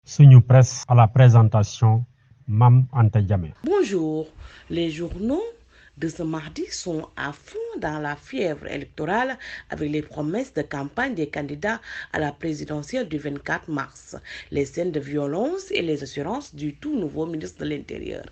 Suñu presse à la présentation, Mam Anta Diamé. Bonjour, les journaux de ce mardi sont à fond dans la fièvre électorale avec les promesses de campagne des candidats à la présidentielle du 24 mars, les scènes de violence et les assurances du tout nouveau ministre de l'Intérieur.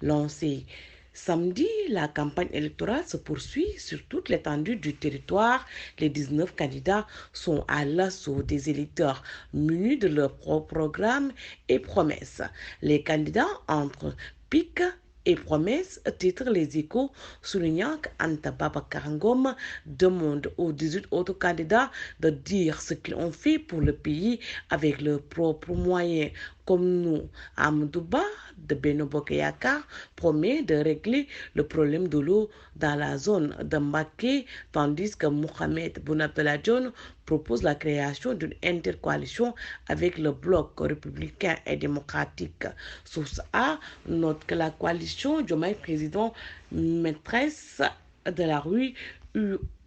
Lancé samedi, la campagne électorale se poursuit sur toute l'étendue du territoire. Les 19 candidats sont à l'assaut des électeurs munis de leur propre programme et promesses. Les candidats entre pique et promesses, titre Les Échos, soulignant qu'Anta Babacar Ngom demande aux 18 autres candidats de dire ce qu'ils ont fait pour le pays avec leurs propres moyens. Comme nous, Amadou Ba de Benno Bokk Yakaar promet de régler le problème de l'eau dans la zone de Mbacké, tandis que Mohamed Boun Abdallah Dionne propose la création d'une intercoalition avec le bloc républicain et démocratique. Source A note que la coalition Diomaye Président, maîtresse de la rue,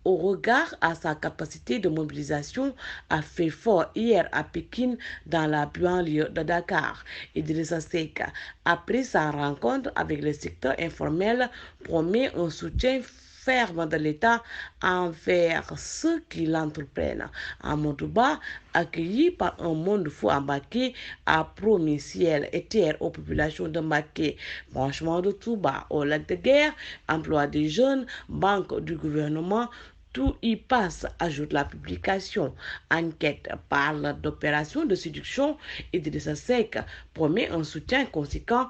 au regard à sa capacité de mobilisation, a fait fort hier à Pékin dans la banlieue de Dakar. Idrissa Seck, après sa rencontre avec le secteur informel, promet un soutien ferme de l'État envers ceux qui l'entreprennent. Amadou Ba, accueilli par un monde fou à Mbacké, a promis ciel et terre aux populations de Mbacké, branchement de Touba au lac de Guiers, emploi des jeunes, banque du gouvernement. Tout y passe, ajoute la publication. Enquête parle d'opération de séduction. Idrissa Seck promet un soutien conséquent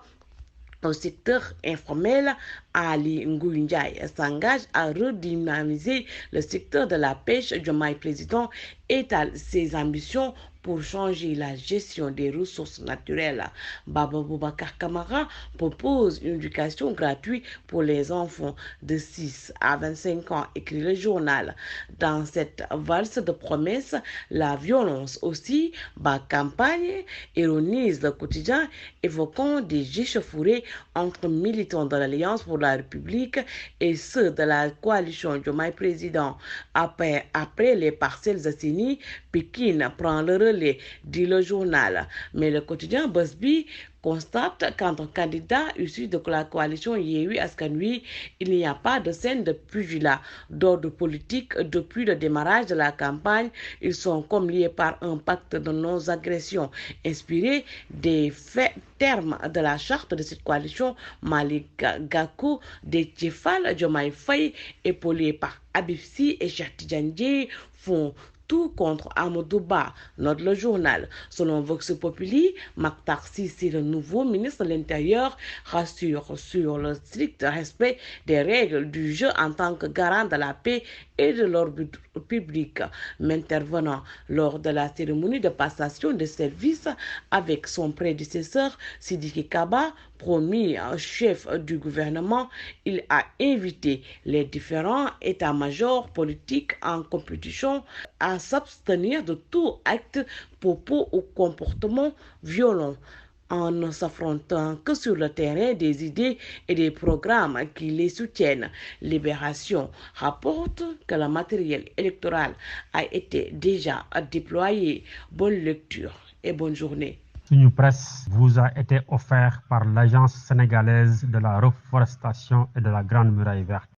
au secteur informel. Ali Ngouille Ndiaye s'engage à redynamiser le secteur de la pêche. Diomaye Président étale ses ambitions pour changer la gestion des ressources naturelles. Baba Boubacar Camara propose une éducation gratuite pour les enfants de 6 à 25 ans, écrit le journal. Dans cette valse de promesses, la violence aussi, bas campagne, ironise le quotidien, évoquant des échauffourées entre militants de l'Alliance pour la République et ceux de la coalition Diomaye Président. Après les Parcelles Assainies, Pékin prend le relais, dit le journal. Mais le quotidien Buzz Bi constate qu'entre candidats issus de la coalition Yewwi Askan Wi, il n'y a pas de scène de pugilat d'ordre politique depuis le démarrage de la campagne. Ils sont comme liés par un pacte de non-agression, inspiré des faits termes de la charte de cette coalition. Malick Gakou, Déthié Fall, Diomaye Faye, épaulés par Habib Sy et Cheikh Tidiane Dièye, font tout contre Amadou Ba, note le journal. Selon Vox Populi, Makhtar Cissé, le nouveau ministre de l'Intérieur, rassure sur le strict respect des règles du jeu en tant que garant de la paix et de l'ordre public. M'intervenant lors de la cérémonie de passation de service avec son prédécesseur Sidiki Kaba, promis chef du gouvernement, il a invité les différents états-majors politiques en compétition à s'abstenir de tout acte, propos ou comportement violent, en ne s'affrontant que sur le terrain des idées et des programmes qui les soutiennent. Libération rapporte que le matériel électoral a été déjà déployé. Bonne lecture et bonne journée. Suñu presse vous a été offert par l'Agence sénégalaise de la reforestation et de la Grande Muraille Verte.